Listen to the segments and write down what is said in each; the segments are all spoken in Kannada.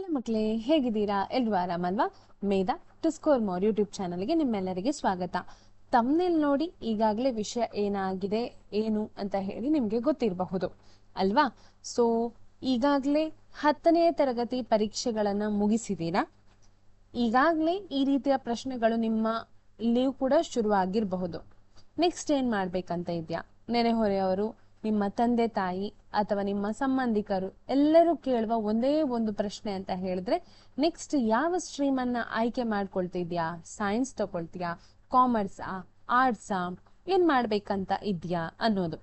ಹಲೋ ಮಕ್ಕಳೇ, ಹೇಗಿದ್ದೀರಾ? ಎಲ್ರು ಆರಾಮಲ್ವಾ? ಮೇಧಾ ಟು ಸ್ಕೋರ್ ಮೋರ್ ಯೂಟ್ಯೂಬ್ ಚಾನಲ್ಗೆ ನಿಮ್ಮೆಲ್ಲರಿಗೆ ಸ್ವಾಗತ. ತಮ್ನೇಲ್ ನೋಡಿ ಈಗಾಗಲೇ ವಿಷಯ ಏನಾಗಿದೆ ಏನು ಅಂತ ಹೇಳಿ ನಿಮಗೆ ಗೊತ್ತಿರಬಹುದು ಅಲ್ವಾ? ಸೊ ಈಗಾಗಲೇ 10ನೇ ತರಗತಿ ಪರೀಕ್ಷೆಗಳನ್ನು ಮುಗಿಸಿದ್ದೀರಾ. ಈಗಾಗಲೇ ಈ ರೀತಿಯ ಪ್ರಶ್ನೆಗಳು ನಿಮ್ಮಲ್ಲಿಯೂ ಕೂಡ ಶುರುವಾಗಿರಬಹುದು. ನೆಕ್ಸ್ಟ್ ಏನು ಮಾಡಬೇಕಂತ ಇದೆಯಾ? ನೆರೆಹೊರೆಯವರು, ನಿಮ್ಮ ತಂದೆ ತಾಯಿ ಅಥವಾ ನಿಮ್ಮ ಸಂಬಂಧಿಕರು ಎಲ್ಲರೂ ಕೇಳುವ ಒಂದೇ ಒಂದು ಪ್ರಶ್ನೆ ಅಂತ ಹೇಳಿದ್ರೆ, ನೆಕ್ಸ್ಟ್ ಯಾವ ಸ್ಟ್ರೀಮನ್ನು ಆಯ್ಕೆ ಮಾಡ್ಕೊಳ್ತಿದ್ಯಾ? ಸೈನ್ಸ್ ತಗೊಳ್ತೀಯಾ, ಕಾಮರ್ಸಾ, ಆರ್ಟ್ಸಾ, ಏನು ಮಾಡಬೇಕಂತ ಇದೆಯಾ ಅನ್ನೋದು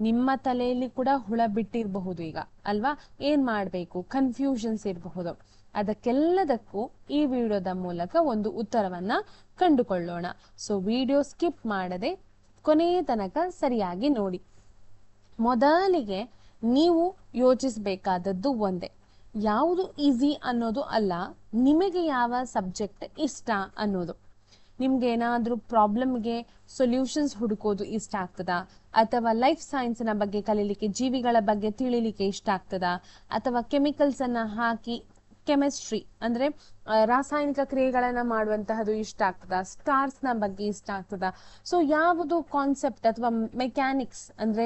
ನಿಮ್ಮ ತಲೆಯಲ್ಲಿ ಕೂಡ ಹುಳ ಬಿಟ್ಟಿರಬಹುದು ಈಗ ಅಲ್ವಾ? ಏನು ಮಾಡಬೇಕು, ಕನ್ಫ್ಯೂಷನ್ಸ್ ಇರಬಹುದು. ಅದಕ್ಕೆಲ್ಲದಕ್ಕೂ ಈ ವಿಡಿಯೋದ ಮೂಲಕ ಒಂದು ಉತ್ತರವನ್ನ ಕಂಡುಕೊಳ್ಳೋಣ. ಸೊ ವಿಡಿಯೋ ಸ್ಕಿಪ್ ಮಾಡದೆ ಕೊನೆಯ ತನಕ ಸರಿಯಾಗಿ ನೋಡಿ. ಮೊದಲಿಗೆ ನೀವು ಯೋಚಿಸಬೇಕಾದದ್ದು ಒಂದೇ, ಯಾವುದು ಈಸಿ ಅನ್ನೋದು ಅಲ್ಲ, ನಿಮಗೆ ಯಾವ ಸಬ್ಜೆಕ್ಟ್ ಇಷ್ಟ ಅನ್ನೋದು. ನಿಮ್ಗೆ ಏನಾದರೂ ಪ್ರಾಬ್ಲಮ್ಗೆ ಸೊಲ್ಯೂಷನ್ಸ್ ಹುಡುಕೋದು ಇಷ್ಟ ಆಗ್ತದಾ? ಅಥವಾ ಲೈಫ್ ಸೈನ್ಸ್ನ ಬಗ್ಗೆ ಕಲೀಲಿಕ್ಕೆ, ಜೀವಿಗಳ ಬಗ್ಗೆ ತಿಳಿಲಿಕ್ಕೆ ಇಷ್ಟ ಆಗ್ತದಾ? ಅಥವಾ ಕೆಮಿಕಲ್ಸ್ ಅನ್ನ ಹಾಕಿ ಕೆಮಿಸ್ಟ್ರಿ ಅಂದ್ರೆ ರಾಸಾಯನಿಕ ಕ್ರಿಯೆಗಳನ್ನ ಮಾಡುವಂತಹದ್ದು ಇಷ್ಟ ಆಗ್ತದಾ? ಸ್ಟಾರ್ಸ್ನ ಬಗ್ಗೆ ಇಷ್ಟ ಆಗ್ತದಾ? ಸೊ ಯಾವುದು ಕಾನ್ಸೆಪ್ಟ್ ಅಥವಾ ಮೆಕ್ಯಾನಿಕ್ಸ್ ಅಂದ್ರೆ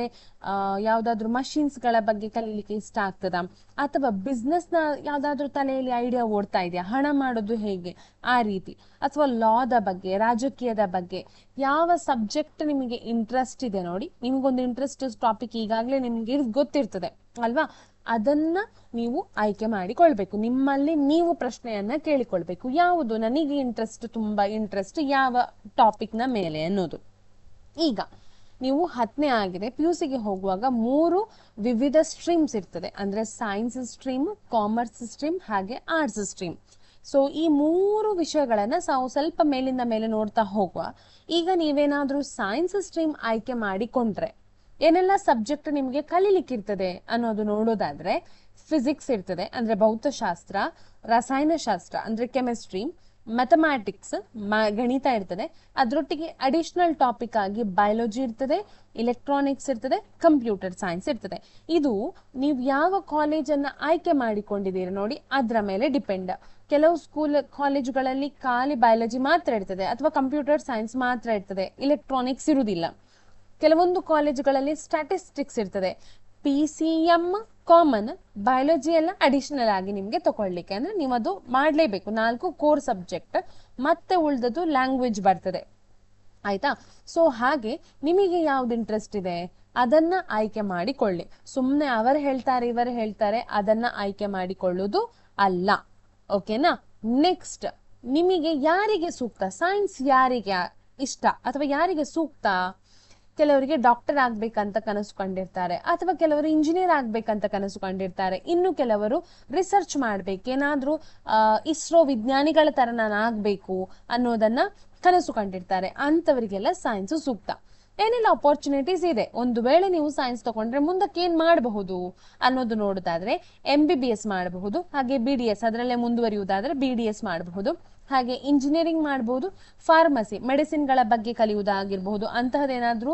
ಯಾವ್ದಾದ್ರು ಮಷಿನ್ಸ್ಗಳ ಬಗ್ಗೆ ಕಲೀಲಿಕ್ಕೆ ಇಷ್ಟ ಆಗ್ತದಾ? ಅಥವಾ ಬಿಸ್ನೆಸ್ನ ಯಾವ್ದಾದ್ರು ತಲೆಯಲ್ಲಿ ಐಡಿಯಾ ಓಡ್ತಾ ಇದೆಯಾ, ಹಣ ಮಾಡೋದು ಹೇಗೆ ಆ ರೀತಿ? ಅಥವಾ ಲಾದ ಬಗ್ಗೆ, ರಾಜಕೀಯದ ಬಗ್ಗೆ ಯಾವ ಸಬ್ಜೆಕ್ಟ್ ನಿಮಗೆ ಇಂಟ್ರೆಸ್ಟ್ ಇದೆ ನೋಡಿ, ನಿಮ್ಗೊಂದು ಇಂಟ್ರೆಸ್ಟ್ ಟಾಪಿಕ್ ಈಗಾಗಲೇ ನಿಮ್ಗೆ ಗೊತ್ತಿರ್ತದೆ ಅಲ್ವಾ? ಅದನ್ನ ನೀವು ಆಯ್ಕೆ ಮಾಡಿಕೊಳ್ಬೇಕು. ನಿಮ್ಮಲ್ಲಿ ನೀವು ಪ್ರಶ್ನೆಯನ್ನ ಕೇಳಿಕೊಳ್ಬೇಕು, ಯಾವುದು ನನಗೆ ಇಂಟ್ರೆಸ್ಟ್, ತುಂಬಾ ಇಂಟ್ರೆಸ್ಟ್ ಯಾವ ಟಾಪಿಕ್ ನ ಮೇಲೆ ಅನ್ನೋದು. ಈಗ ನೀವು 10ನೇ ಆಗಿದೆ, PUC ಗೆ ಹೋಗುವಾಗ 3 ವಿವಿಧ ಸ್ಟ್ರೀಮ್ಸ್ ಇರ್ತದೆ. ಅಂದ್ರೆ ಸೈನ್ಸ್ ಸ್ಟ್ರೀಮ್, ಕಾಮರ್ಸ್ ಸ್ಟ್ರೀಮ್ ಹಾಗೆ ಆರ್ಟ್ಸ್ ಸ್ಟ್ರೀಮ್. ಸೊ ಈ 3 ವಿಷಯಗಳನ್ನ ನಾವು ಸ್ವಲ್ಪ ಮೇಲಿಂದ ಮೇಲೆ ನೋಡ್ತಾ ಹೋಗುವ. ಈಗ ನೀವೇನಾದ್ರೂ ಸೈನ್ಸ್ ಸ್ಟ್ರೀಮ್ ಆಯ್ಕೆ ಮಾಡಿಕೊಂಡ್ರೆ ಏನೆಲ್ಲ ಸಬ್ಜೆಕ್ಟ್ ನಿಮಗೆ ಕಲೀಲಿಕ್ಕಿರ್ತದೆ ಅನ್ನೋದು ನೋಡೋದಾದ್ರೆ, ಫಿಸಿಕ್ಸ್ ಇರ್ತದೆ ಅಂದ್ರೆ ಭೌತಶಾಸ್ತ್ರ, ರಸಾಯನಶಾಸ್ತ್ರ ಅಂದ್ರೆ ಕೆಮಿಸ್ಟ್ರಿ, ಮ್ಯಾಥಮ್ಯಾಟಿಕ್ಸ್ ಗಣಿತ ಇರ್ತದೆ. ಅದರೊಟ್ಟಿಗೆ ಅಡಿಷನಲ್ ಟಾಪಿಕ್ ಆಗಿ ಬಯಾಲಜಿ ಇರ್ತದೆ, ಇಲೆಕ್ಟ್ರಾನಿಕ್ಸ್ ಇರ್ತದೆ, ಕಂಪ್ಯೂಟರ್ ಸೈನ್ಸ್ ಇರ್ತದೆ. ಇದು ನೀವು ಯಾವ ಕಾಲೇಜನ್ನ ಆಯ್ಕೆ ಮಾಡಿಕೊಂಡಿದ್ದೀರಿ ನೋಡಿ ಅದ್ರ ಮೇಲೆ ಡಿಪೆಂಡ್. ಕೆಲವು ಕಾಲೇಜುಗಳಲ್ಲಿ ಖಾಲಿ ಬಯಾಲಜಿ ಮಾತ್ರ ಇರ್ತದೆ ಅಥವಾ ಕಂಪ್ಯೂಟರ್ ಸೈನ್ಸ್ ಮಾತ್ರ ಇರ್ತದೆ, ಇಲೆಕ್ಟ್ರಾನಿಕ್ಸ್ ಇರುವುದಿಲ್ಲ. ಕೆಲವೊಂದು ಕಾಲೇಜುಗಳಲ್ಲಿ ಸ್ಟ್ಯಾಟಿಸ್ಟಿಕ್ಸ್ ಇರ್ತದೆ. PCM ಕಾಮನ್, ಬಯಾಲಜಿ ಎಲ್ಲ ಅಡಿಷನಲ್ ಆಗಿ ನಿಮ್ಗೆ ತಗೊಳ್ಳಿಕ್ಕೆ, ಅಂದ್ರೆ ನೀವು ಅದು ಮಾಡ್ಲೇಬೇಕು. 4 ಕೋರ್ ಸಬ್ಜೆಕ್ಟ್, ಮತ್ತೆ ಉಳಿದದ್ದು ಲ್ಯಾಂಗ್ವೇಜ್ ಬರ್ತದೆ ಆಯ್ತಾ? ಸೊ ಹಾಗೆ ನಿಮಗೆ ಯಾವ್ದು ಇಂಟ್ರೆಸ್ಟ್ ಇದೆ ಅದನ್ನ ಆಯ್ಕೆ ಮಾಡಿಕೊಳ್ಳಿ. ಸುಮ್ಮನೆ ಅವರು ಹೇಳ್ತಾರೆ ಇವರು ಹೇಳ್ತಾರೆ ಅದನ್ನ ಆಯ್ಕೆ ಮಾಡಿಕೊಳ್ಳುವುದು ಅಲ್ಲ. ಓಕೆನಾ? ನೆಕ್ಸ್ಟ್, ನಿಮಗೆ ಯಾರಿಗೆ ಸೂಕ್ತ, ಸೈನ್ಸ್ ಯಾರಿಗೆ ಇಷ್ಟ ಅಥವಾ ಯಾರಿಗೆ ಸೂಕ್ತ? ಕೆಲವರಿಗೆ ಡಾಕ್ಟರ್ ಆಗ್ಬೇಕಂತ ಕನಸು ಕಂಡಿರ್ತಾರೆ, ಅಥವಾ ಕೆಲವರು ಇಂಜಿನಿಯರ್ ಆಗ್ಬೇಕಂತ ಕನಸು ಕಂಡಿರ್ತಾರೆ, ಇನ್ನು ಕೆಲವರು ರಿಸರ್ಚ್ ಮಾಡ್ಬೇಕು, ಏನಾದ್ರೂ ಇಸ್ರೋ ವಿಜ್ಞಾನಿಗಳ ತರ ನಾನು ಆಗ್ಬೇಕು ಅನ್ನೋದನ್ನ ಕನಸು ಕಂಡಿರ್ತಾರೆ. ಅಂತವರಿಗೆಲ್ಲ ಸೈನ್ಸ್ ಸೂಕ್ತ. ಏನೆಲ್ಲ ಅಪರ್ಚುನಿಟೀಸ್ ಇದೆ, ಒಂದು ವೇಳೆ ನೀವು ಸೈನ್ಸ್ ತಗೊಂಡ್ರೆ ಮುಂದಕ್ಕೆ ಏನ್ ಮಾಡಬಹುದು ಅನ್ನೋದು ನೋಡೋದಾದ್ರೆ, MBBS ಮಾಡಬಹುದು, ಹಾಗೆ BDS ಅದರಲ್ಲೇ ಮುಂದುವರಿಯುವುದಾದ್ರೆ BDS ಮಾಡಬಹುದು, ಹಾಗೆ ಇಂಜಿನಿಯರಿಂಗ್ ಮಾಡಬಹುದು, ಫಾರ್ಮಸಿ ಮೆಡಿಸಿನ್ಗಳ ಬಗ್ಗೆ ಕಲಿಯುವುದಾಗಿರ್ಬಹುದು, ಅಂತಹದ್ದೇನಾದ್ರೂ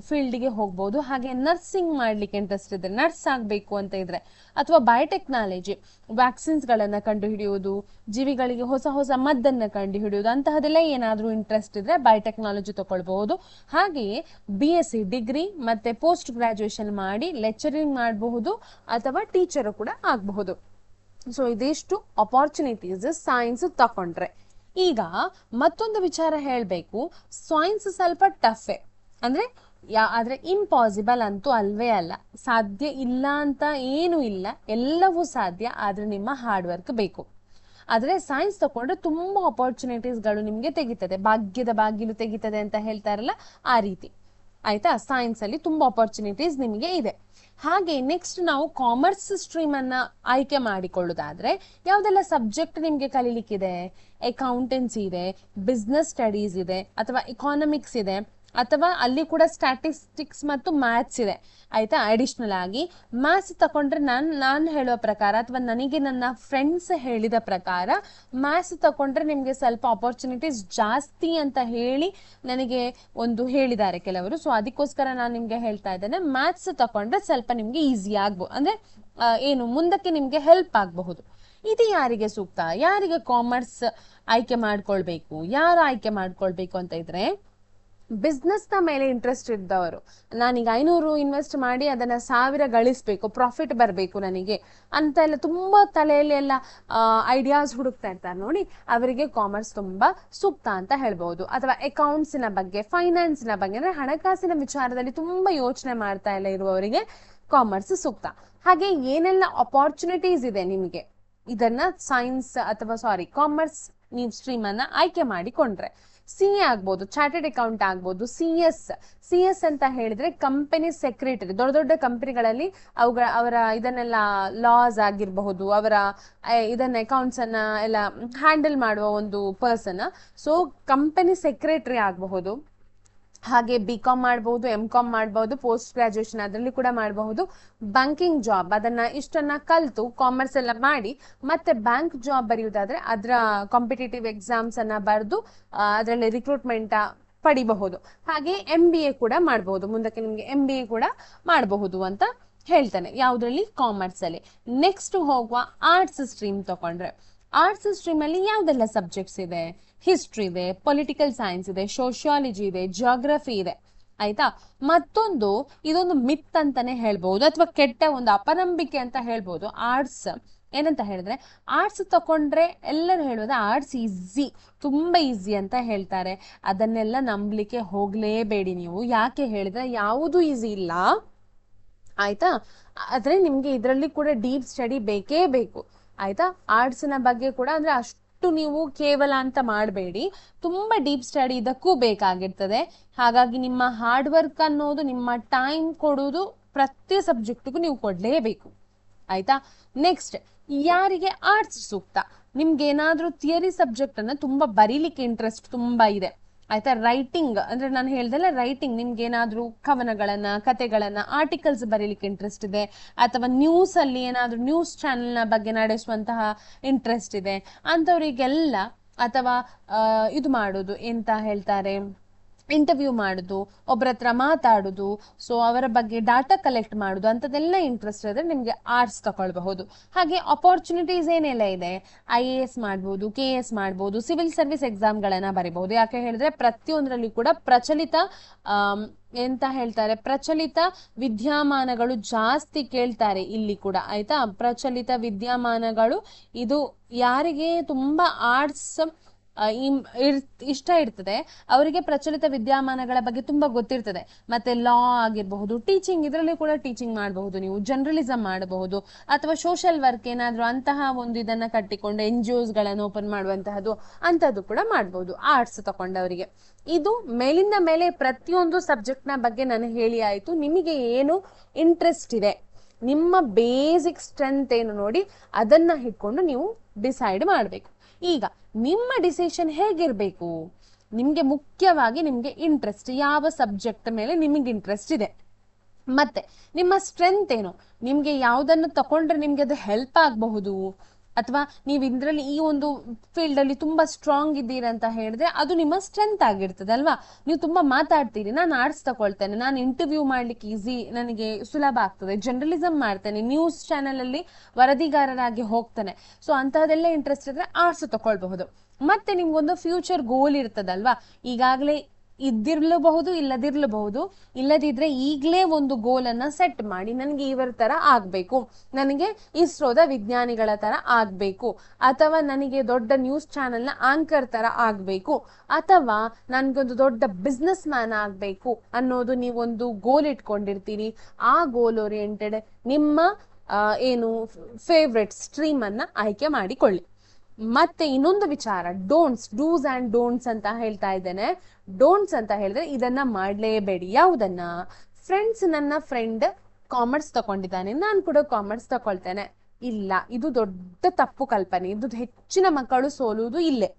ಫೀಲ್ಡ್ಗೆ ಹೋಗ್ಬಹುದು. ಹಾಗೆ ನರ್ಸಿಂಗ್ ಮಾಡ್ಲಿಕ್ಕೆ ಇಂಟ್ರೆಸ್ಟ್ ಇದ್ರೆ, ನರ್ಸ್ ಆಗ್ಬೇಕು ಅಂತ ಇದ್ರೆ, ಅಥವಾ ಬಯೋಟೆಕ್ನಾಲಜಿ ವ್ಯಾಕ್ಸಿನ್ಸ್ಗಳನ್ನ ಕಂಡುಹಿಡಿಯುವುದು, ಜೀವಿಗಳಿಗೆ ಹೊಸ ಹೊಸ ಮದ್ದನ್ನ ಕಂಡುಹಿಡಿಯುವುದು, ಅಂತಹದೆಲ್ಲ ಏನಾದ್ರೂ ಇಂಟ್ರೆಸ್ಟ್ ಇದ್ರೆ ಬಯೋಟೆಕ್ನಾಲಜಿ ತಗೊಳ್ಬಹುದು. ಹಾಗೆಯೇ BSc ಡಿಗ್ರಿ ಮತ್ತೆ ಪೋಸ್ಟ್ ಗ್ರಾಜುಯೇಷನ್ ಮಾಡಿ ಲೆಕ್ಚರಿಂಗ್ ಮಾಡಬಹುದು ಅಥವಾ ಟೀಚರ್ ಕೂಡ ಆಗಬಹುದು. ಸೊ ಇದಿಷ್ಟು ಅಪಾರ್ಚುನಿಟೀಸ್ ಸೈನ್ಸ್ ತಕೊಂಡ್ರೆ. ಈಗ ಮತ್ತೊಂದು ವಿಚಾರ ಹೇಳ್ಬೇಕು, ಸೈನ್ಸ್ ಸ್ವಲ್ಪ ಟಫೆ, ಅಂದ್ರೆ ಆದ್ರೆ ಇಂಪಾಸಿಬಲ್ ಅಂತೂ ಅಲ್ವೇ ಅಲ್ಲ. ಸಾಧ್ಯ ಇಲ್ಲ ಅಂತ ಏನು ಇಲ್ಲ, ಎಲ್ಲವೂ ಸಾಧ್ಯ, ಆದ್ರೆ ನಿಮ್ಮ ಹಾರ್ಡ್ ವರ್ಕ್ ಬೇಕು. ಆದ್ರೆ ಸೈನ್ಸ್ ತಕೊಂಡ್ರೆ ತುಂಬಾ ಅಪಾರ್ಚುನಿಟೀಸ್ಗಳು ನಿಮ್ಗೆ ತೆಗಿತದೆ, ಭಾಗ್ಯದ ಬಾಗಿಲು ತೆಗಿತದೆ ಅಂತ ಹೇಳ್ತಾರಲ್ಲ ಆ ರೀತಿ ಆಯ್ತಾ? ಸೈನ್ಸ್ ಅಲ್ಲಿ ತುಂಬಾ ಅಪಾರ್ಚುನಿಟೀಸ್ ನಿಮಗೆ ಇದೆ. ಹಾಗೆ ನೆಕ್ಸ್ಟ್ ನಾವು ಕಾಮರ್ಸ್ ಸ್ಟ್ರೀಮ್ ಅನ್ನ ಆಯ್ಕೆ ಮಾಡಿಕೊಳ್ಳುವುದಾದ್ರೆ ಯಾವ್ದೆಲ್ಲ ಸಬ್ಜೆಕ್ಟ್ ನಿಮ್ಗೆ ಕಲೀಲಿಕ್ಕಿದೆ? ಅಕೌಂಟೆನ್ಸಿ ಇದೆ, ಬಿಸ್ನೆಸ್ ಸ್ಟಡೀಸ್ ಇದೆ, ಅಥವಾ ಇಕಾನಮಿಕ್ಸ್ ಇದೆ, ಅಥವಾ ಅಲ್ಲಿ ಕೂಡ ಸ್ಟ್ಯಾಟಿಸ್ಟಿಕ್ಸ್ ಮತ್ತು ಮ್ಯಾಥ್ಸ್ ಇದೆ ಆಯ್ತಾ? ಅಡಿಷನಲ್ ಆಗಿ ಮ್ಯಾಥ್ಸ್ ತಕೊಂಡ್ರೆ ನಾನು ಹೇಳುವ ಪ್ರಕಾರ, ಅಥವಾ ನನಗೆ ನನ್ನ ಫ್ರೆಂಡ್ಸ್ ಹೇಳಿದ ಪ್ರಕಾರ, ಮ್ಯಾಥ್ಸ್ ತಕೊಂಡ್ರೆ ನಿಮ್ಗೆ ಸ್ವಲ್ಪ ಅಪರ್ಚುನಿಟೀಸ್ ಜಾಸ್ತಿ ಅಂತ ಹೇಳಿ ನನಗೆ ಒಂದು ಹೇಳಿದ್ದಾರೆ ಕೆಲವರು. ಸೊ ಅದಕ್ಕೋಸ್ಕರ ನಾನು ನಿಮ್ಗೆ ಹೇಳ್ತಾ ಇದ್ದೇನೆ, ಮ್ಯಾಥ್ಸ್ ತಕೊಂಡ್ರೆ ಸ್ವಲ್ಪ ನಿಮ್ಗೆ ಈಸಿ ಆಗ್ಬಹುದು, ಅಂದ್ರೆ ಏನು ಮುಂದಕ್ಕೆ ನಿಮ್ಗೆ ಹೆಲ್ಪ್ ಆಗಬಹುದು. ಇದು ಯಾರಿಗೆ ಸೂಕ್ತ, ಯಾರಿಗೆ ಕಾಮರ್ಸ್ ಆಯ್ಕೆ ಮಾಡ್ಕೊಳ್ಬೇಕು, ಯಾರು ಆಯ್ಕೆ ಮಾಡ್ಕೊಳ್ಬೇಕು ಅಂತ ಇದ್ರೆ, ಬಿಸ್ನೆಸ್ ನ ಮೇಲೆ ಇಂಟ್ರೆಸ್ಟ್ ಇದ್ದವರು, ನಾನೀಗ 500 ಇನ್ವೆಸ್ಟ್ ಮಾಡಿ ಅದನ್ನ 1000 ಗಳಿಸ್ಬೇಕು, ಪ್ರಾಫಿಟ್ ಬರಬೇಕು ನನಗೆ ಅಂತ ಎಲ್ಲ ತುಂಬಾ ತಲೆಯಲ್ಲಿ ಎಲ್ಲ ಐಡಿಯಾಸ್ ಹುಡುಕ್ತಾ ಇರ್ತಾರೆ ನೋಡಿ, ಅವರಿಗೆ ಕಾಮರ್ಸ್ ತುಂಬಾ ಸೂಕ್ತ ಅಂತ ಹೇಳ್ಬಹುದು. ಅಥವಾ ಅಕೌಂಟ್ಸಿನ ಬಗ್ಗೆ, ಫೈನಾನ್ಸಿನ ಬಗ್ಗೆ, ಅಂದ್ರೆ ಹಣಕಾಸಿನ ವಿಚಾರದಲ್ಲಿ ತುಂಬಾ ಯೋಚನೆ ಮಾಡ್ತಾ ಇಲ್ಲ ಇರುವವರಿಗೆ ಕಾಮರ್ಸ್ ಸೂಕ್ತ. ಹಾಗೆ ಏನೆಲ್ಲ ಅಪಾರ್ಚುನಿಟೀಸ್ ಇದೆ ನಿಮಗೆ, ಇದನ್ನ ಸೈನ್ಸ್ ಅಥವಾ ಕಾಮರ್ಸ್ ನೀವು ಸ್ಟ್ರೀಮ್ ಅನ್ನ ಆಯ್ಕೆ ಮಾಡಿಕೊಂಡ್ರೆ, CA ಆಗ್ಬೋದು, ಚಾರ್ಟೆಡ್ ಅಕೌಂಟ್ ಆಗ್ಬೋದು, CS ಅಂತ ಹೇಳಿದ್ರೆ ಕಂಪನಿ ಸೆಕ್ರೆಟರಿ, ದೊಡ್ಡ ದೊಡ್ಡ ಕಂಪನಿಗಳಲ್ಲಿ ಅವರ ಇದನ್ನೆಲ್ಲ ಲಾಸ್ ಆಗಿರಬಹುದು, ಅವರ ಇದನ್ನ ಅಕೌಂಟ್ಸ್ ಅನ್ನ ಎಲ್ಲ ಹ್ಯಾಂಡಲ್ ಮಾಡುವ ಒಂದು ಪರ್ಸನ್, ಸೊ ಕಂಪನಿ ಸೆಕ್ರೆಟರಿ ಆಗಬಹುದು. ಹಾಗೆ BCom ಮಾಡಬಹುದು, MCom ಮಾಡಬಹುದು, ಪೋಸ್ಟ್ ಗ್ರಾಜುಯೇಷನ್ ಅದರಲ್ಲಿ ಕೂಡ ಮಾಡಬಹುದು. ಬ್ಯಾಂಕಿಂಗ್ ಜಾಬ್, ಅದನ್ನ ಇಷ್ಟನ್ನ ಕಲ್ತು ಕಾಮರ್ಸ್ ಎಲ್ಲ ಮಾಡಿ ಮತ್ತೆ ಬ್ಯಾಂಕ್ ಜಾಬ್ ಬರೆಯುವುದಾದ್ರೆ ಅದರ ಕಾಂಪಿಟೇಟಿವ್ ಎಕ್ಸಾಮ್ಸ್ ಅನ್ನ ಬರೆದು ಅದರಲ್ಲಿ ರಿಕ್ರೂಟ್ಮೆಂಟ್ ಪಡಿಬಹುದು. ಹಾಗೆ MBA ಕೂಡ ಮಾಡಬಹುದು, ಮುಂದಕ್ಕೆ ನಿಮ್ಗೆ MBA ಕೂಡ ಮಾಡಬಹುದು ಅಂತ ಹೇಳ್ತಾನೆ. ಯಾವ್ದ್ರಲ್ಲಿ? ಕಾಮರ್ಸ್ ಅಲ್ಲಿ. ನೆಕ್ಸ್ಟ್ ಹೋಗುವ ಆರ್ಟ್ಸ್ ಸ್ಟ್ರೀಮ್ ತಗೊಂಡ್ರೆ, ಆರ್ಟ್ಸ್ ಸ್ಟ್ರೀಮ್ ಅಲ್ಲಿ ಯಾವ್ದೆಲ್ಲ ಸಬ್ಜೆಕ್ಟ್ಸ್ ಇದೆ? ಹಿಸ್ಟ್ರಿ ಇದೆ, ಪೊಲಿಟಿಕಲ್ ಸೈನ್ಸ್ ಇದೆ, ಸೋಶಿಯಾಲಜಿ ಇದೆ, ಜಿಯೋಗ್ರಫಿ ಇದೆ, ಆಯ್ತಾ. ಮತ್ತೊಂದು ಇದೊಂದು ಮಿತ್ ಅಂತಾನೆ ಹೇಳ್ಬಹುದು, ಅಥವಾ ಕೆಟ್ಟ ಒಂದು ಅಪನಂಬಿಕೆ ಅಂತ ಹೇಳ್ಬಹುದು. ಆರ್ಟ್ಸ್ ಏನಂತ ಹೇಳಿದ್ರೆ, ಆರ್ಟ್ಸ್ ತಕೊಂಡ್ರೆ ಎಲ್ಲರೂ ಹೇಳೋದು ಆರ್ಟ್ಸ್ ಈಸಿ, ತುಂಬಾ ಈಸಿ ಅಂತ ಹೇಳ್ತಾರೆ. ಅದನ್ನೆಲ್ಲ ನಂಬಲಿಕ್ಕೆ ಹೋಗ್ಲೇಬೇಡಿ ನೀವು. ಯಾಕೆ ಹೇಳಿದ್ರೆ ಯಾವುದು ಈಸಿ ಇಲ್ಲ, ಆಯ್ತಾ. ಆದ್ರೆ ನಿಮ್ಗೆ ಇದರಲ್ಲಿ ಕೂಡ ಡೀಪ್ ಸ್ಟಡಿ ಬೇಕೇ ಬೇಕು, ಆಯ್ತಾ. ಆರ್ಟ್ಸ್ ನ ಬಗ್ಗೆ ಕೂಡ ಅಂದ್ರೆ ಅಷ್ಟು ನೀವು ಕೇವಲ ಅಂತ ಮಾಡಬೇಡಿ, ತುಂಬಾ ಡೀಪ್ ಸ್ಟಡಿ ಇದಕ್ಕೂ ಬೇಕಾಗಿರ್ತದೆ. ಹಾಗಾಗಿ ನಿಮ್ಮ ಹಾರ್ಡ್ ವರ್ಕ್ ಅನ್ನೋದು, ನಿಮ್ಮ ಟೈಮ್ ಕೊಡೋದು ಪ್ರತಿ ಸಬ್ಜೆಕ್ಟ್ಗೂ ನೀವು ಕೊಡ್ಲೇಬೇಕು, ಆಯ್ತಾ. ನೆಕ್ಸ್ಟ್, ಯಾರಿಗೆ ಆರ್ಟ್ಸ್ ಸೂಕ್ತ? ನಿಮ್ಗೆ ಏನಾದ್ರೂ ಥಿಯರಿ ಸಬ್ಜೆಕ್ಟ್ ಅನ್ನ ತುಂಬಾ ಬರೀಲಿಕ್ಕೆ ಇಂಟ್ರೆಸ್ಟ್ ತುಂಬಾ ಇದೆ, ಆಯ್ತಾ. ರೈಟಿಂಗ್ ಅಂದ್ರೆ ನಾನು ಹೇಳ್ದಲ್ಲ, ರೈಟಿಂಗ್, ನಿಮ್ಗೆ ಏನಾದ್ರೂ ಕವನಗಳನ್ನ, ಕತೆಗಳನ್ನ, ಆರ್ಟಿಕಲ್ಸ್ ಬರೀಲಿಕ್ಕೆ ಇಂಟ್ರೆಸ್ಟ್ ಇದೆ, ಅಥವಾ ನ್ಯೂಸ್ ಅಲ್ಲಿ ಏನಾದ್ರೂ ನ್ಯೂಸ್ ಚಾನೆಲ್ ನ ಬಗ್ಗೆ ನಡೆಸುವಂತಹ ಇಂಟ್ರೆಸ್ಟ್ ಇದೆ ಅಂತವರಿಗೆಲ್ಲ, ಅಥವಾ ಇದು ಮಾಡೋದು ಎಂತ ಹೇಳ್ತಾರೆ, ಇಂಟರ್ವ್ಯೂ ಮಾಡುದು, ಒಬ್ಬರ ಹತ್ರ ಮಾತಾಡುದು, ಸೊ ಅವರ ಬಗ್ಗೆ ಡಾಟಾ ಕಲೆಕ್ಟ್ ಮಾಡುದು, ಅಂತದೆಲ್ಲ ಇಂಟ್ರೆಸ್ಟ್ ಇದ್ರೆ ನಿಮ್ಗೆ ಆರ್ಟ್ಸ್ ತಗೊಳ್ಬಹುದು. ಹಾಗೆ ಅಪಾರ್ಚುನಿಟೀಸ್ ಏನೆಲ್ಲ ಇದೆ? IAS ಮಾಡ್ಬೋದು, KS ಮಾಡ್ಬೋದು, ಸಿವಿಲ್ ಸರ್ವಿಸ್ ಎಕ್ಸಾಮ್ಗಳನ್ನ ಬರೀಬಹುದು. ಯಾಕೆ ಹೇಳಿದ್ರೆ ಪ್ರತಿಯೊಂದರಲ್ಲಿ ಕೂಡ ಪ್ರಚಲಿತ ಎಂತ ಹೇಳ್ತಾರೆ, ಪ್ರಚಲಿತ ವಿದ್ಯಮಾನಗಳು ಜಾಸ್ತಿ ಕೇಳ್ತಾರೆ ಇಲ್ಲಿ ಕೂಡ, ಆಯ್ತಾ. ಪ್ರಚಲಿತ ವಿದ್ಯಮಾನಗಳು, ಇದು ಯಾರಿಗೆ ತುಂಬಾ ಆರ್ಟ್ಸ್ ಇಷ್ಟ ಇರ್ತದೆ ಅವರಿಗೆ ಪ್ರಚಲಿತ ವಿದ್ಯಮಾನಗಳ ಬಗ್ಗೆ ತುಂಬಾ ಗೊತ್ತಿರ್ತದೆ. ಮತ್ತೆ ಲಾ ಆಗಿರಬಹುದು, ಟೀಚಿಂಗ್, ಇದರಲ್ಲಿ ಕೂಡ ಟೀಚಿಂಗ್ ಮಾಡಬಹುದು, ನೀವು ಜರ್ನಲಿಸಂ ಮಾಡಬಹುದು, ಅಥವಾ ಸೋಷಿಯಲ್ ವರ್ಕ್ ಏನಾದ್ರು ಅಂತಹ ಒಂದು ಇದನ್ನ ಕಟ್ಟಿಕೊಂಡು NGOs ಗಳನ್ನು ಓಪನ್ ಮಾಡುವಂತಹದ್ದು ಅಂತದ್ದು ಕೂಡ ಮಾಡಬಹುದು ಆರ್ಟ್ಸ್ ತಕೊಂಡವರಿಗೆ. ಇದು ಮೇಲಿಂದ ಮೇಲೆ ಪ್ರತಿಯೊಂದು ಸಬ್ಜೆಕ್ಟ್ ನ ಬಗ್ಗೆ ನಾನು ಹೇಳಿ ಆಯ್ತು. ನಿಮಗೆ ಏನು ಇಂಟ್ರೆಸ್ಟ್ ಇದೆ, ನಿಮ್ಮ ಬೇಸಿಕ್ ಸ್ಟ್ರೆಂತ್ ಏನು ನೋಡಿ ಅದನ್ನ ಇಟ್ಕೊಂಡು ನೀವು ಡಿಸೈಡ್ ಮಾಡಬೇಕು. ಈಗ ನಿಮ್ಮ ಡಿಸಿಷನ್ ಹೇಗಿರ್ಬೇಕು? ನಿಮ್ಗೆ ಮುಖ್ಯವಾಗಿ ನಿಮ್ಗೆ ಇಂಟ್ರೆಸ್ಟ್, ಯಾವ ಸಬ್ಜೆಕ್ಟ್ ಮೇಲೆ ನಿಮಗೆ ಇಂಟ್ರೆಸ್ಟ್ ಇದೆ, ಮತ್ತೆ ನಿಮ್ಮ ಸ್ಟ್ರೆಂತ್ ಏನು, ನಿಮ್ಗೆ ಯಾವ್ದನ್ನು ತಕೊಂಡ್ರೆ ನಿಮ್ಗೆ ಅದು ಹೆಲ್ಪ್ ಆಗಬಹುದು, ಅಥವಾ ನೀವು ಇದ್ರಲ್ಲಿ ಈ ಒಂದು ಫೀಲ್ಡ್ ಅಲ್ಲಿ ತುಂಬಾ ಸ್ಟ್ರಾಂಗ್ ಇದ್ದೀರಾ ಅಂತ ಹೇಳಿದ್ರೆ ಅದು ನಿಮ್ಮ ಸ್ಟ್ರೆಂತ್ ಆಗಿರ್ತದೆ ಅಲ್ವಾ. ನೀವು ತುಂಬಾ ಮಾತಾಡ್ತೀರಿ, ನಾನು ಆರ್ಟ್ಸ್ ತಗೊಳ್ತೇನೆ, ನಾನು ಇಂಟರ್ವ್ಯೂ ಮಾಡ್ಲಿಕ್ಕೆ ಈಸಿ, ನನಗೆ ಸುಲಭ ಆಗ್ತದೆ, ಜರ್ನಲಿಸಂ ಮಾಡ್ತೇನೆ, ನ್ಯೂಸ್ ಚಾನೆಲ್ ಅಲ್ಲಿ ವರದಿಗಾರರಾಗಿ ಹೋಗ್ತೇನೆ, ಸೊ ಅಂತಹದೆಲ್ಲ ಇಂಟ್ರೆಸ್ಟ್ ಇದ್ರೆ ಆರ್ಟ್ಸ್ ತಗೊಳ್ಬಹುದು. ಮತ್ತೆ ನಿಮ್ಗೊಂದು ಫ್ಯೂಚರ್ ಗೋಲ್ ಇರ್ತದಲ್ವಾ, ಈಗಾಗಲೇ ಇದ್ದಿರ್ಲಬಹುದು, ಇಲ್ಲದಿರ್ಲಬಹುದು, ಇಲ್ಲದಿದ್ರೆ ಈಗಲೇ ಒಂದು ಗೋಲ್ ಅನ್ನ ಸೆಟ್ ಮಾಡಿ, ನನಗೆ ಇವರ ತರ ಆಗ್ಬೇಕು, ನನಗೆ ಇಸ್ರೋದ ವಿಜ್ಞಾನಿಗಳ ತರ ಆಗ್ಬೇಕು, ಅಥವಾ ನನಗೆ ದೊಡ್ಡ ನ್ಯೂಸ್ ಚಾನೆಲ್ ನ ಆಂಕರ್ ತರ ಆಗ್ಬೇಕು, ಅಥವಾ ನನ್ಗೊಂದು ದೊಡ್ಡ ಬಿಸ್ನೆಸ್ ಮ್ಯಾನ್ ಆಗ್ಬೇಕು ಅನ್ನೋದು ನೀವೊಂದು ಗೋಲ್ ಇಟ್ಕೊಂಡಿರ್ತೀರಿ. ಆ ಗೋಲ್ ಓರಿಯೆಂಟೆಡ್ ನಿಮ್ಮ ಏನು ಫೇವ್ರೆಟ್ ಸ್ಟ್ರೀಮ್ ಅನ್ನ ಆಯ್ಕೆ ಮಾಡಿಕೊಳ್ಳಿ. ಮತ್ತೆ ಇನ್ನೊಂದು ವಿಚಾರ, ಡೂಸ್ ಅಂಡ್ ಡೋಂಟ್ಸ್ ಅಂತ ಹೇಳ್ತಾ ಇದ್ದೇನೆ. ಡೋಂಟ್ಸ್ ಅಂತ ಹೇಳಿದ್ರೆ ಇದನ್ನ ಮಾಡ್ಲೇಬೇಡಿ. ಯಾವುದನ್ನ? ಫ್ರೆಂಡ್ಸ್, ನನ್ನ ಫ್ರೆಂಡ್ ಕಾಮರ್ಸ್ ತಗೊಂಡಿದ್ದಾನೆ, ನಾನು ಕೂಡ ಕಾಮರ್ಸ್ ತಗೊಳ್ತೇನೆ, ಇಲ್ಲ, ಇದು ದೊಡ್ಡ ತಪ್ಪು ಕಲ್ಪನೆ. ಇದು ಹೆಚ್ಚಿನ ಮಕ್ಕಳು ಸೋಲುವುದು ಇಲ್ಲೇ,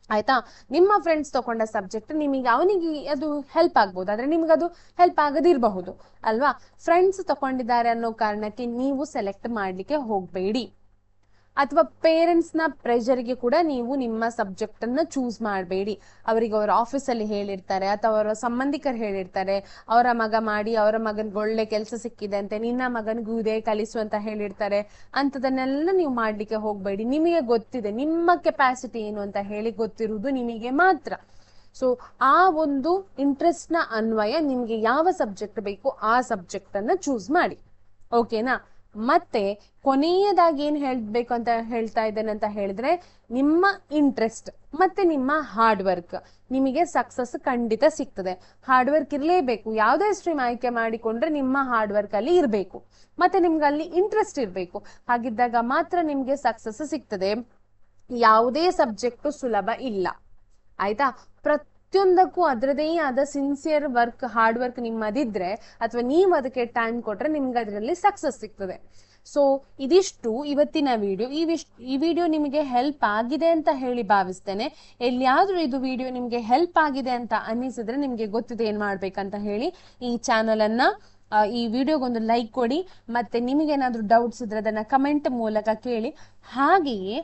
ಆಯ್ತಾ. ನಿಮ್ಮ ಫ್ರೆಂಡ್ಸ್ ತಗೊಂಡ ಸಬ್ಜೆಕ್ಟ್ ನಿಮಗೆ, ಅವನಿಗೆ ಅದು ಹೆಲ್ಪ್ ಆಗ್ಬಹುದು, ಆದ್ರೆ ನಿಮ್ಗೆ ಅದು ಹೆಲ್ಪ್ ಆಗದಿರಬಹುದು ಅಲ್ವಾ. ಫ್ರೆಂಡ್ಸ್ ತಗೊಂಡಿದ್ದಾರೆ ಅನ್ನೋ ಕಾರಣಕ್ಕೆ ನೀವು ಸೆಲೆಕ್ಟ್ ಮಾಡ್ಲಿಕ್ಕೆ ಹೋಗ್ಬೇಡಿ. ಅಥವಾ ಪೇರೆಂಟ್ಸ್ನ ಪ್ರೆಷರ್ಗೆ ಕೂಡ ನೀವು ನಿಮ್ಮ ಸಬ್ಜೆಕ್ಟ್ ಅನ್ನ ಚೂಸ್ ಮಾಡಬೇಡಿ. ಅವರಿಗೆ ಅವರ ಆಫೀಸಲ್ಲಿ ಹೇಳಿರ್ತಾರೆ ಅಥವಾ ಅವರ ಸಂಬಂಧಿಕರು ಹೇಳಿರ್ತಾರೆ, ಅವರ ಮಗ ಮಾಡಿ ಅವರ ಮಗನಿಗೆ ಒಳ್ಳೆ ಕೆಲಸ ಸಿಕ್ಕಿದೆ ಅಂತೆ, ನಿನ್ನ ಮಗನಿಗೂ ಇದೇ ಕಲಿಸು ಅಂತ ಹೇಳಿರ್ತಾರೆ. ಅಂಥದನ್ನೆಲ್ಲ ನೀವು ಮಾಡ್ಲಿಕ್ಕೆ ಹೋಗ್ಬೇಡಿ. ನಿಮಗೆ ಗೊತ್ತಿದೆ ನಿಮ್ಮ ಕೆಪಾಸಿಟಿ ಏನು ಅಂತ ಹೇಳಿ ಗೊತ್ತಿರುವುದು ನಿಮಗೆ ಮಾತ್ರ. ಸೊ ಆ ಒಂದು ಇಂಟ್ರೆಸ್ಟ್ ನ ಅನ್ವಯ ನಿಮ್ಗೆ ಯಾವ ಸಬ್ಜೆಕ್ಟ್ ಬೇಕು ಆ ಸಬ್ಜೆಕ್ಟ್ ಅನ್ನ ಚೂಸ್ ಮಾಡಿ. ಓಕೆನಾ? ಮತ್ತೆ ಕೊನೆಯದಾಗಿ ಏನ್ ಹೇಳ್ಬೇಕು ಅಂತ ಹೇಳ್ತಾ ಇದ್ದೇನೆ ಅಂತ ಹೇಳಿದ್ರೆ, ನಿಮ್ಮ ಇಂಟ್ರೆಸ್ಟ್ ಮತ್ತೆ ನಿಮ್ಮ ಹಾರ್ಡ್ ವರ್ಕ್, ನಿಮಗೆ ಸಕ್ಸಸ್ ಖಂಡಿತ ಸಿಗ್ತದೆ. ಹಾರ್ಡ್ ವರ್ಕ್ ಇರಲೇಬೇಕು. ಯಾವುದೇ ಸ್ಟ್ರೀಮ್ ಆಯ್ಕೆ ಮಾಡಿಕೊಂಡ್ರೆ ನಿಮ್ಮ ಹಾರ್ಡ್ ವರ್ಕ್ ಅಲ್ಲಿ ಇರಬೇಕು, ಮತ್ತೆ ನಿಮ್ಗೆ ಅಲ್ಲಿ ಇಂಟ್ರೆಸ್ಟ್ ಇರಬೇಕು. ಹಾಗಿದ್ದಾಗ ಮಾತ್ರ ನಿಮ್ಗೆ ಸಕ್ಸಸ್ ಸಿಗ್ತದೆ. ಯಾವುದೇ ಸಬ್ಜೆಕ್ಟ್ ಸುಲಭ ಇಲ್ಲ, ಆಯ್ತಾ? ಪ್ರತಿಯೊಂದಕ್ಕೂ ಅದರದೇ ಆದ ಸಿನ್ಸಿಯರ್ ವರ್ಕ್, ಹಾರ್ಡ್ ವರ್ಕ್ ನಿಮ್ಮದಿದ್ರೆ ಅಥವಾ ನೀವು ಅದಕ್ಕೆ ಟೈಮ್ ಕೊಟ್ರೆ ನಿಮ್ಗೆ ಅದರಲ್ಲಿ ಸಕ್ಸಸ್ ಸಿಗ್ತದೆ. ಸೊ ಇದಿಷ್ಟು ಇವತ್ತಿನ ವಿಡಿಯೋ. ಈ ವಿಡಿಯೋ ನಿಮಗೆ ಹೆಲ್ಪ್ ಆಗಿದೆ ಅಂತ ಹೇಳಿ ಭಾವಿಸ್ತೇನೆ. ಎಲ್ಲಿಯಾದ್ರೂ ಇದು ವಿಡಿಯೋ ನಿಮ್ಗೆ ಹೆಲ್ಪ್ ಆಗಿದೆ ಅಂತ ಅನ್ನಿಸಿದ್ರೆ ನಿಮ್ಗೆ ಗೊತ್ತಿದೆ ಏನ್ ಮಾಡ್ಬೇಕಂತ ಹೇಳಿ. ಈ ಚಾನಲ್ ಅನ್ನ ಈ ವಿಡಿಯೋಗೊಂದು ಲೈಕ್ ಕೊಡಿ, ಮತ್ತೆ ನಿಮಗೇನಾದ್ರೂ ಡೌಟ್ಸ್ ಇದ್ರೆ ಅದನ್ನ ಕಮೆಂಟ್ ಮೂಲಕ ಕೇಳಿ. ಹಾಗೆಯೇ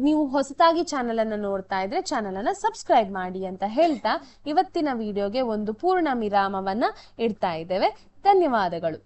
ನೀವು ಹೊಸತಾಗಿ ಚಾನಲ್ ಅನ್ನ ನೋಡ್ತಾ ಇದ್ರೆ ಚಾನಲ್ ಅನ್ನ ಸಬ್ಸ್ಕ್ರೈಬ್ ಮಾಡಿ ಅಂತ ಹೇಳ್ತಾ ಇವತ್ತಿನ ವಿಡಿಯೋಗೆ ಒಂದು ಪೂರ್ಣ ವಿರಾಮವನ್ನ ಇಡ್ತಾ ಇದ್ದೇವೆ. ಧನ್ಯವಾದಗಳು.